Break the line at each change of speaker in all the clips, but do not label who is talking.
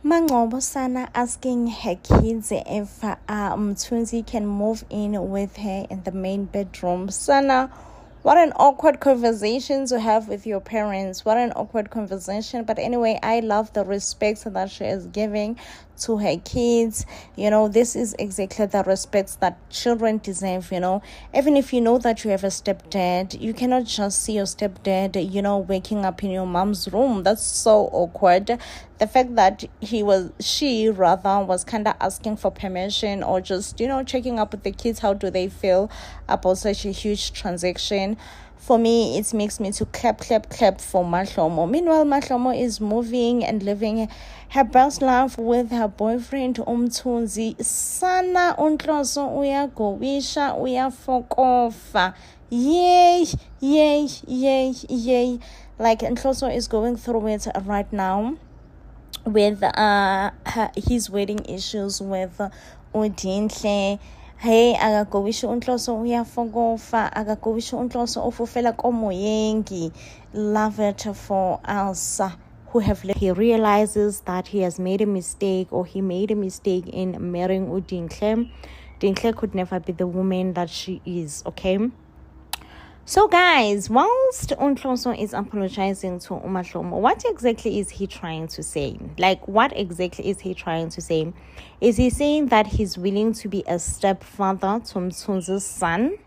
Mangcobo Sana asking her kids if Mthunzi can move in with her in the main bedroom. Sana, what an awkward conversation to have with your parents. What an awkward conversation. But anyway, I love the respect that she is giving to her kids. This is exactly the respect that children deserve. Even if you know that you have a stepdad, you cannot just see your stepdad, waking up in your mom's room. That's so awkward. The fact that she was kind of asking for permission or just, checking up with the kids, how do they feel about such a huge transaction. For me, it makes me to clap for Mahlomo. Meanwhile, Mahlomo is moving and living her best life with her boyfriend, Mthunzi. Sana uNhloso uyagowisha, uyafokofa. Yay. Like, Nhloso is going through it right now with his wedding issues with uDinhle. Hey, akagowisha uNhloso uyafokofa, akagowisha uNhloso ufufela komoyengi. Love it for Elsa, who have he realizes that he has made a mistake, or he made a mistake in marrying uDinhle. Dinhle could never be the woman that she is, okay? So guys, whilst uNhloso is apologizing to uMahlomo, what exactly is he trying to say? Like, what exactly is he trying to say? Is he saying that he's willing to be a stepfather to Mthunzi's son?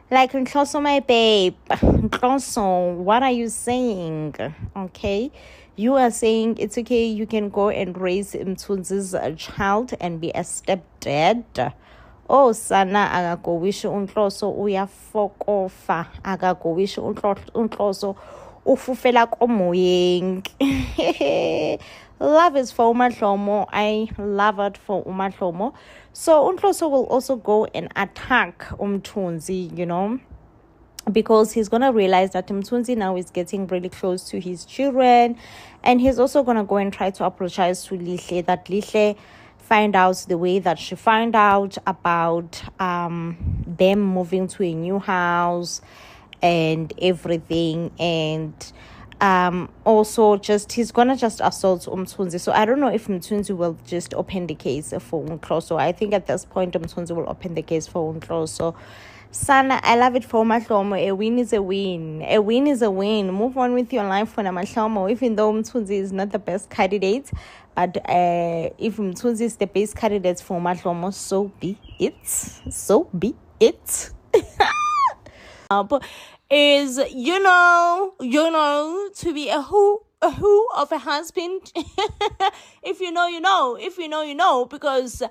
Like, Nhloso, my babe, Nhloso, what are you saying? Okay, you are saying it's okay, you can go and raise Mthunzi's child and be a stepdad. Oh, Sana, akagowisha uNhloso uyafokofa, akagowisha uNhloso ufufela komoyengi. Love is for uMahlomo. I love it for uMahlomo. So uNhloso will also go and attack Mthunzi, because he's going to realize that Mthunzi now is getting really close to his children, and he's also going to go and try to apologize to Lihle, that Lihle find out the way that she found out about them moving to a new house and everything. And also just he's gonna just assault Mthunzi. So I don't know if Mthunzi will just open the case for uNhloso. I think at this point Mthunzi will open the case for uNhloso. Sana, I love it for Mahlomo. A win is a win. A win is a win. Move on with your life for Mahlomo, even though Mthunzi is not the best candidate. But if Mthunzi is the best candidate for Mahlomo, so be it. So be it. Is to be a who of a husband. If you know, you know. If you know, you know. Because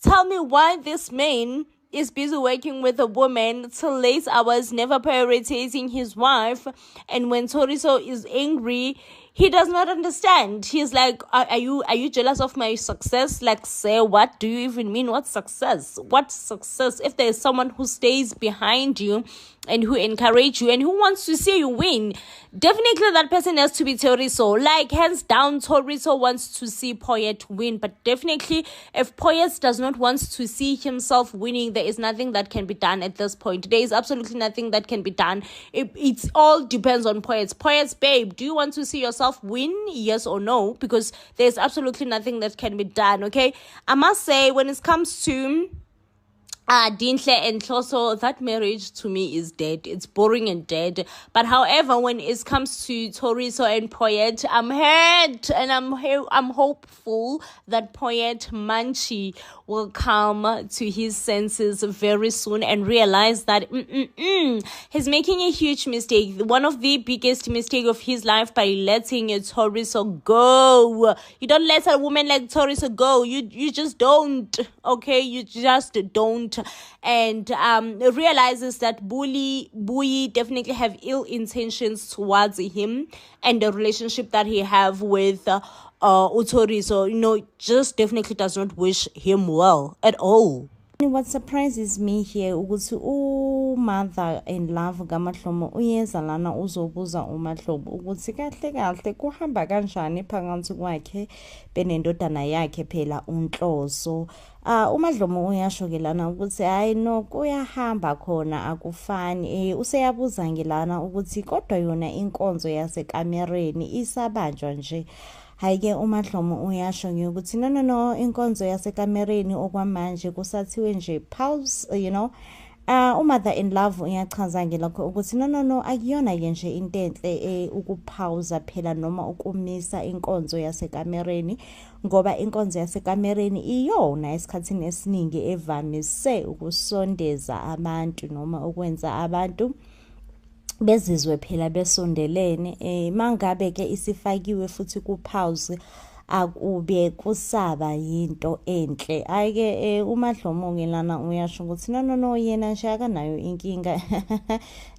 tell me why this man is busy working with a woman till late hours, never prioritizing his wife, and when Thoriso is angry, he does not understand. He's like, are you jealous of my success? Like, say, what do you even mean? What success? What success? If there's someone who stays behind you and who encourage you and who wants to see you win, definitely that person has to be Thoriso. Like, hands down, Thoriso wants to see Poyet win. But definitely, if Poyet does not want to see himself winning, there is nothing that can be done at this point. There is absolutely nothing that can be done. It all depends on Poyet. Poyet, babe, do you want to see yourself win? Yes or no? Because there's absolutely nothing that can be done, okay? I must say, when it comes to Dinhle and Nhloso, that marriage to me is dead. It's boring and dead. But however, when it comes to Thoriso and Poyet, I'm hurt and I'm hopeful that Poyet Manchi will come to his senses very soon and realize that he's making a huge mistake. One of the biggest mistake of his life by letting Thoriso go. You don't let a woman like Thoriso go. You just don't. Okay, you just don't. And realizes that Buyi definitely have ill intentions towards him and the relationship that he have with Thoriso, just definitely does not wish him well at all. What surprises me here ukuthi mother in love kaMahlomo uyeza lana uzobuza uMahlobo ukuthi kahle kuhamba kanjani phakathi kwakhe benendodana yakhe phela uNhloso. uMahlomo uyasho ke lana ukuthi hayi no kuyahamba khona akufani. Useyabuza ngilana ukuthi kodwa yona inkonzo yasekamereni isabanjwa nje.
Hayi-ke uMadlomo uyasho ukuthi no inkonzo yasekamereni okwamanje kusathiwe nje pause, uMother in Love uyachaza ngelokho ukuthi no akuyona-ke nje into enhle ukupauza phela noma ukumisa inkonzo yasekamereni, ngoba inkonzo yasekamereni iyona esikhathini esiningi evamise ukusondeza abantu noma ukwenza abantu bezizwe phela besondelene. Mangabe ke isifakiwe futhi kupause akube kusaba yinto enhle. Ayike uMadlomo lana uyasho ukuthi no yena nje akanayo inkinga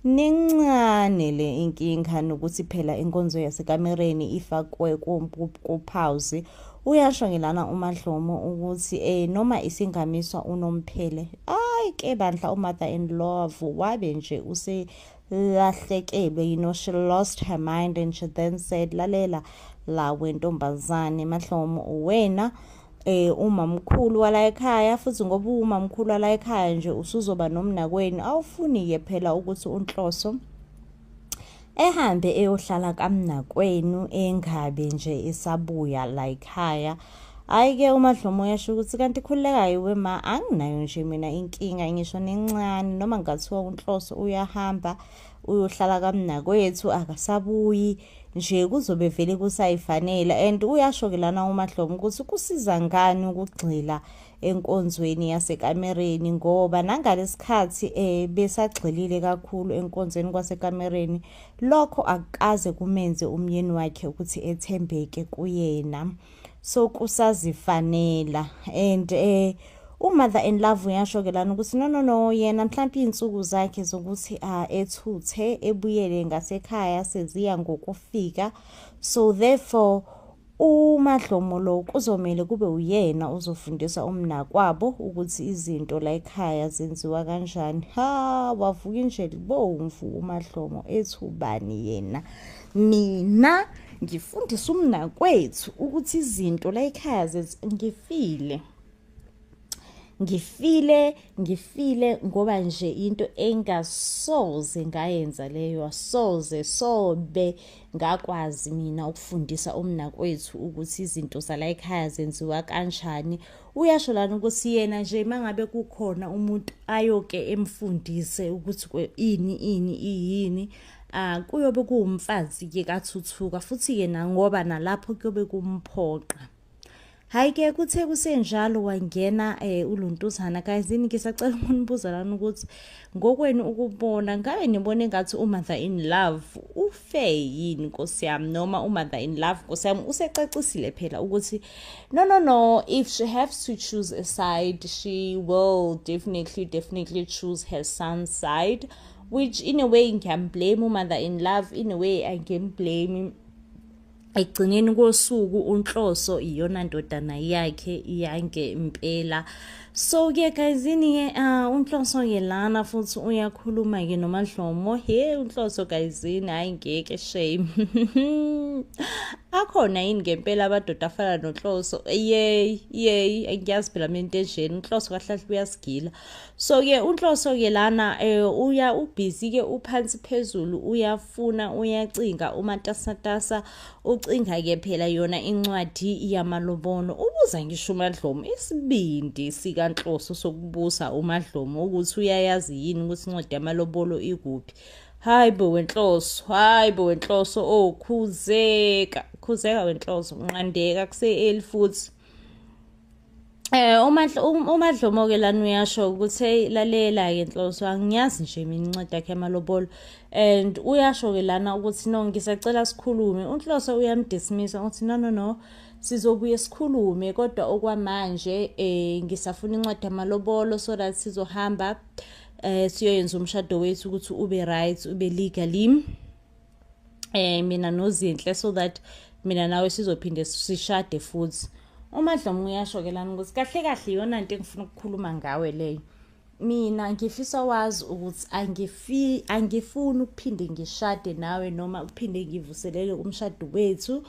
nincane le inkinga nokuthi phela inkonzo yasekamereni ifakwe kupause. Uyasho lana uMadlomo ukuthi noma isingamiswa unomphele, ayike bandla uMother in Love wabe nje lahlekelwe, she lost her mind and she then said, lalela la wentombazane Madlomo, wena umamkhulu wala ekhaya, futhi ngoba umamkhulu wala ekhaya nje usuzoba nomnakweni, awufuni-ke phela ukuthi uNhloso ehambe eyohlala kamnakwenu engabe nje esabuya la ekhaya. Ayike uMadlomo uyasho ukuthi kanti khulekayo wema, anginayo nje mina inkinga ngisho nencane, noma ngathiwa uNhloso uyahamba uyohlala kamnakwethu akasabuyi nje kuzobe vele kusayifanele. And uyasho-ke lana uMadlomo ukuthi kusiza ngani ukugxila enkonzweni yasekamereni, ngoba nangalesikhathi besagxilile kakhulu enkonzweni kwasekamereni, lokho akukaze kumenze umyeni wakhe ukuthi ethembeke kuyena, so kusazifanela. And uMother in Love uyasho-ke lana ukuthi no yena mhlawumbe iy'nsuku zakhe zokuthi ethuthe ebuyele ngasekhaya seziya ngokufika, so therefore uMadlomo lo kuzomele kube uyena uzofundisa umnakwabo ukuthi izinto la ekhaya zenziwa kanjani. Wavuka nje libomvu uMadlomo ethubani yena, mina ngifundisa umnakwethu ukuthi izinto la ekhaya ngifile ngoba nje into engasoze ngayenza leyo, sobe ngakwazi mina ukufundisa umnakwethu ukuthi izinto zala ekhaya zenziwa kanjani. Uyasho lana ukuthi yena nje mangabe kukhona umuntu ayoke emfundise ukuthi ini kuyobe kuwumfazi-ke kaThuthuka, futhi yena ngoba nalapho kuyobe kumphoqa. Hayi-ke kuthe kusenjalo wangena uLuntuzana. Kayizini ngisacela ukunibuza lana ukuthi ngokwenu ukubona, ngabe nibone ngathi uMother in Love ufe yini Nkosi yami, noma uMother in Love Nkosi yami usecacisile phela ukuthi no, if she has to choose a side, she will definitely choose her son's side, which in a way ngiyamblame uMother in Love, in a way I can blame ekugcineni kosuku uNhloso iyona ndodana yakhe iyange impela. So-ke kayizini-ke uNhloso-ke lana futhi uyakhuluma-ke noMadlomo. uNhloso kayizini, hayi ngeke shame akhona yini ngempela amadoda afana noNhloso? Yey ngiyazi phela mina into enjeni, uNhloso kahlahle uyasigila. So-ke uNhloso-ke lana ubhizi-ke uphansi phezulu, uyafuna uyacinga umatasatasa, ucinga-ke phela yona incwadi yamalobolo. Ubuza ngisho uMadlomo isibindi sikaNhloso sokubusa uMadlomo ukuthi uyayazi yini ukuthi incwadi yamalobolo ikuphi. Hayi bo wenhloso, khuzeka wenhloso, unqandeka kuse-early futhi. uMadlomo-ke lana uyasho ukuthi lalela-ke Nhloso, angiyazi nje mina incwadi yakhe yamalobolo, and uyasho-ke lana ukuthi no, ngisacela sikhulume. uNhloso uyamdismissa ukuthi no sizobuye sikhulume, kodwa okwamanje ngisafuna incwadi yamalobolo so that sizohamba siyoyenza umshado wethu ukuthi ube right, ube legally mina noZinhle, so that mina nawe sizophinde sishade futhi. uMadlomo uyasho-ke lana ukuthi kahle yona into engifuna ukukhuluma ngawe leyo. Mina ngifisa wazi ukuthi angifuni ukuphinde ngishade nawe noma ukuphinde ngivuselele umshado wethu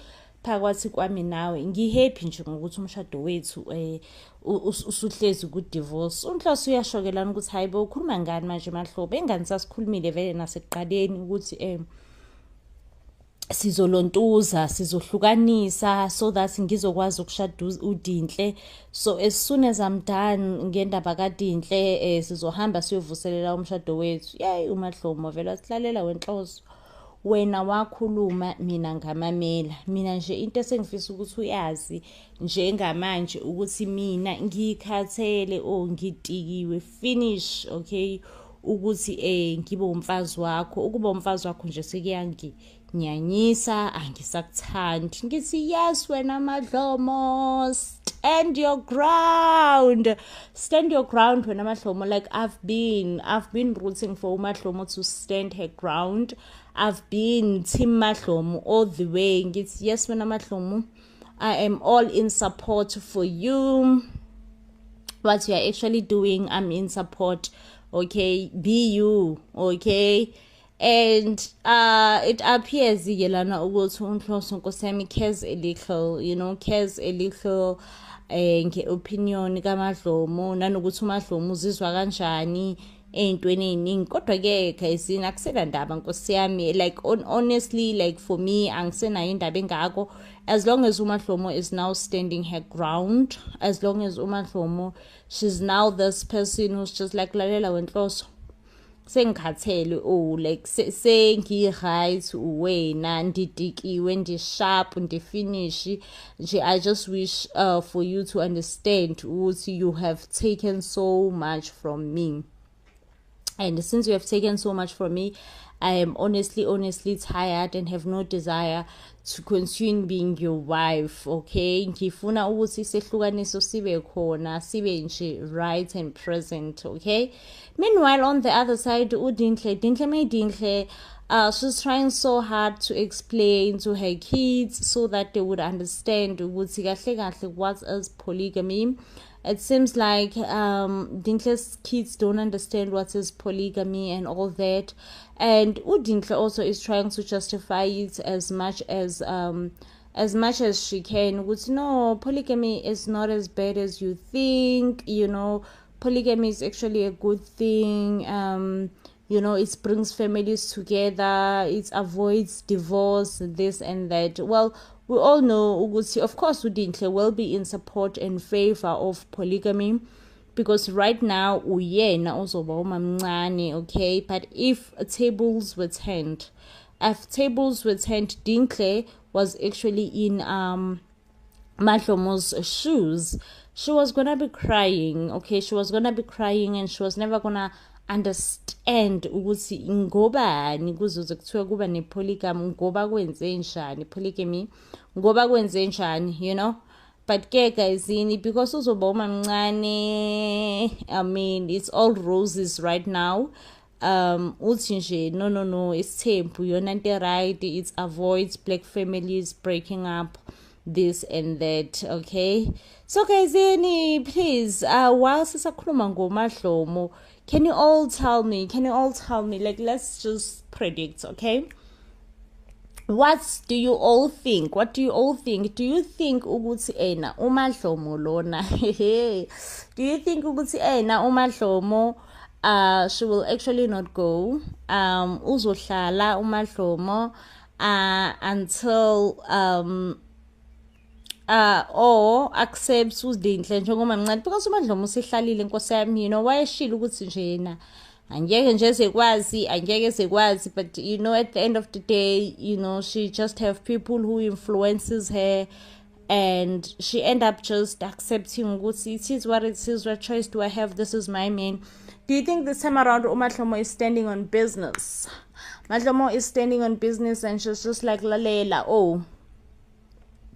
phakathi kwami nawe. Ngihappy nje ngokuthi umshado wethu usuhlezi ku-divorce. uNhloso uyasho-ke lana ukuthi hayi bo, ukhuluma ngani manje Mahlobo? Engani sasikhulumile vele nasekuqaleni ukuthi sizolontuza sizohlukanisa so that ngizokwazi ukushada uDinhle. So as soon as I'm done ngendaba kaDinhle sizohamba siyovuselela umshado wethu. Yay uMahlomo vela sihlalela wenhloso, wena wakhuluma mina ngamamela. Mina nje into esengifisa ukuthi uyazi njengamanje ukuthi mina ngikhathele ngitikiwe finish, okay, ukuthi ngibe umfazi wakho. Ukuba umfazi wakho nje sekuyanginyanyisa, angisakuthandi. Ngithi yes wena Madlomo, stand your ground. Stand your ground wena Madlomo. Like I've been rooting for Madlomo to stand her ground. I've been Team Madlomo all the way. Ngithi yes wena Madlomo, I am all in support for you. What you are actually doing, I'm in support. Okay, be you, okay? And it appears yelana ukuthi uNhloso Nkosiyami cares a little, cares a little nge-opinion kaMadlomo, nanokuthi uMadlomo uzizwa kanjani ey'ntweni ey'ningi. Kodwa-ke guysini akusena ndaba Nkosi yami, like honestly, like for me angisenayo indaba engako, as long as uMadlomo is now standing her ground, as long as uMadlomo, she's now this person who's just like lalela wenhloso sengikhathele, like sengi-right wena, ndidikiwe, ndi-sharp, ndi-finish nje. I just wish for you to understand ukuthi you have taken so much from me. And since you have taken so much from me, I am honestly tired and have no desire to continue being your wife, okay? Ngifuna ukuthi sehlukaniso sibe khona, sibe nje right and present, okay? Meanwhile, on the other side, Dinhle, she's trying so hard to explain to her kids so that they would understand ukuthi kahle kahle what is polygamy. It seems like Dinhle's kids don't understand what is polygamy and all that. And Dinhle also is trying to justify it as much as she can. With no, polygamy is not as bad as you think. Polygamy is actually a good thing. It brings families together. It avoids divorce, this and that. Well, we all know, of course, Dinhle will be in support and favor of polygamy because right now, okay? But if tables were turned, Dinhle was actually in Madlomo's shoes, she was gonna be crying, okay? She was gonna be crying and she was never gonna understand ukuthi ngobani kuzoze kuthiwa kuba nepolygamy, ngoba kwenze njani polygamy, ngoba kwenze njani, but ke guysini, because uzoba umamncane, I mean it's all roses right now. Uthi nje no, it's tempo, yona into right, it avoids black families breaking up, this and that, okay? So guysini, please, while sisakhuluma ngoMadlomo, can you all tell me, like, let's just predict, okay? What do you all think? Do you think ukuthi uMadlomo lona do you think ukuthi uMadlomo she will actually not go uzohlala uMadlomo until or accepts uDinhle njengoba mncane, because uMadlomo usehlalile Nkosi yami, wayeshila ukuthi nje yena angeke sekwazi, but at the end of the day, she just have people who influences her, and she end up just accepting ukuthi it is what it is, what choice do I have, this is my man. Do you think this time around uMadlomo is standing on business? Madlomo is standing on business and she's just like lalela,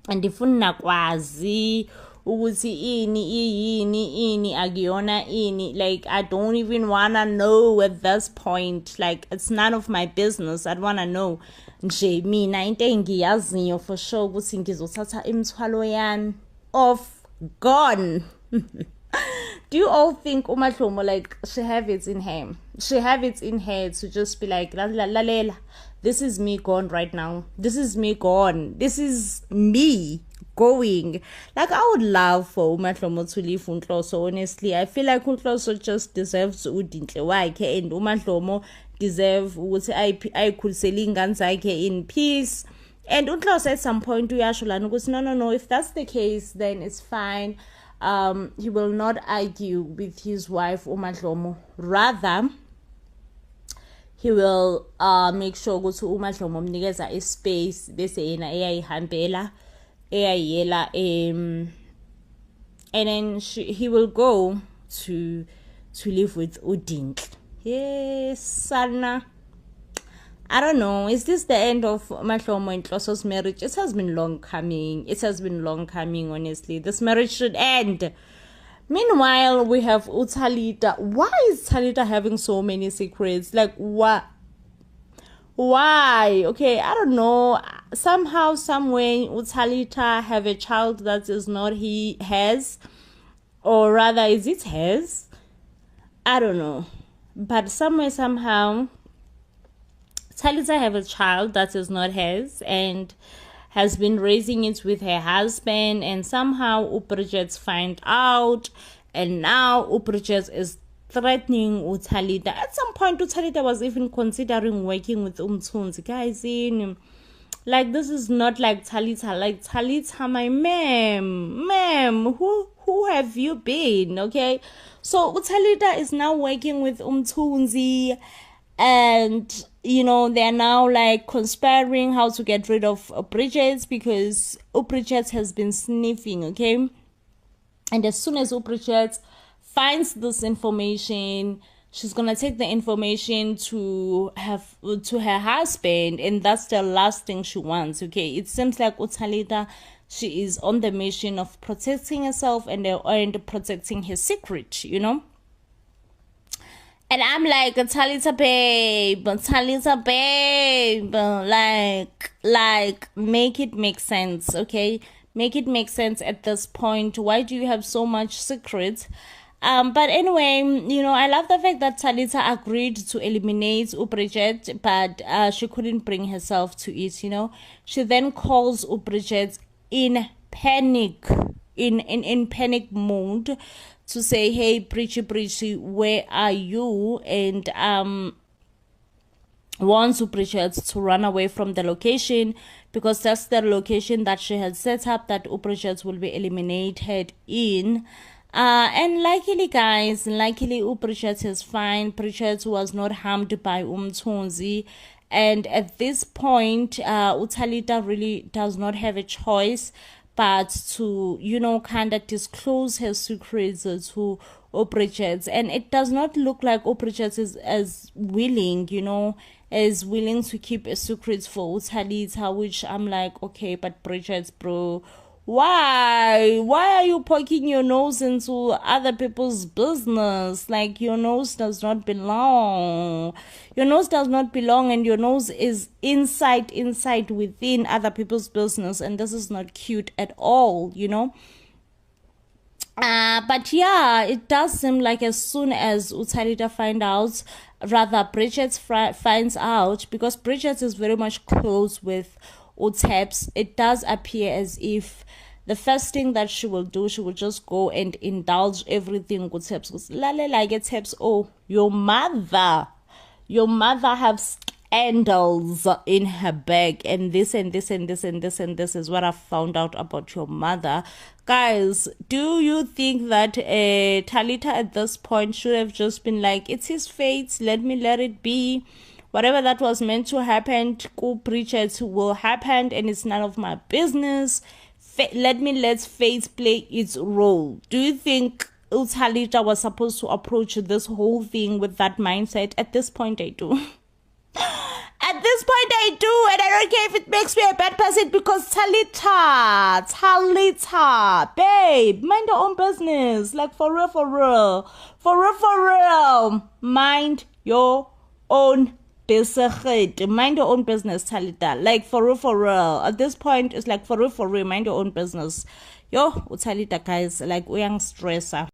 andifuna kwazi ukuthi ini akuyona ini, like I don't even wanna know at this point, like it's none of my business. I don't wanna know. Nje mina into engiyaziyo for sure ukuthi ngizothatha imithwalo yami off, gone. Do you all think uMadlomo, like, she have it in her to just be like lalela, this is me gone right now, this is me gone, this is me going. Like, I would love for uMadlomo to leave uNhloso. Honestly, I feel like uNhloso just deserves uDinhle wakhe, and uMadlomo deserve ukuthi ayikhulisele ingane zakhe in peace. And uNhloso at some point uyasho lana ukuthi no, if that's the case then it's fine. He will not argue with his wife uMadlomo, rather he will make sure ukuthi uMadlomo umnikeza ispace bese yena eyayihambela eyayela and then he will go to live with uDintle. Yes, Sana. I don't know. Is this the end of Mahlomo and Nhloso's marriage? It has been long coming. Honestly. This marriage should end. Meanwhile, we have uThalita. Why is Thalita having so many secrets? Like, what? Why? Okay, I don't know. Somehow, someway, uThalita have a child that is not his. Or rather, is it his? I don't know. But somewhere, somehow, Thalita have a child that is not his and has been raising it with her husband, and somehow uBridget find out, and now uBridget is threatening uThalita. At some point, uThalita was even considering working with Mthunzi. Guys, like, this is not like Thalita. Like, Thalita, my ma'am, who have you been? Okay, so uThalita is now working with Mthunzi, and they're now like conspiring how to get rid of Bridget, because Bridget has been sniffing, okay? And as soon as Bridget finds this information, she's gonna take the information to her husband, and that's the last thing she wants, okay? It seems like uThalita, she is on the mission of protecting herself and protecting her secret, And I'm like, Thalita babe, like, make it make sense, okay? Make it make sense at this point. Why do you have so much secrets? But anyway, I love the fact that Thalita agreed to eliminate uBridget, but she couldn't bring herself to it, She then calls uBridget in panic, in panic mode, to say, hey, Bridget, where are you? And wants Bridget to run away from the location, because that's the location that she had set up that Bridget will be eliminated in. And luckily, guys, Bridget is fine. Bridget was not harmed by Mthunzi. And at this point, uThalita really does not have a choice but to, kind of disclose her secrets to Bridget. And it does not look like Bridget is as willing, to keep a secret for uThalita, which I'm like, okay, but Bridget, bro, why are you poking your nose into other people's business? Like, your nose does not belong, and your nose is inside within other people's business, and this is not cute at all, But yeah, it does seem like as soon as uThalita Bridget finds out, because Bridget is very much close with uThebs, it does appear as if the first thing that she will do, she will just go and indulge everything with Thebs. Like Thebs, oh, your mother have scandals in her bag, and this is what I found out about your mother. Guys, do you think that Thalita at this point should have just been like, it's his fate, let it be? Whatever that was meant to happen to Bridget will happen, and it's none of my business. Let fate play its role. Do you think Thalita was supposed to approach this whole thing with that mindset? At this point, I do. At this point, I do, and I don't care if it makes me a bad person, because Thalita, babe, mind your own business. Like, for real. Mind your own business. Mind your own business, Thalita. Like, for real. At this point, it's like, for real, mind your own business. Yo, uThalita, guys, like, uyang stressa.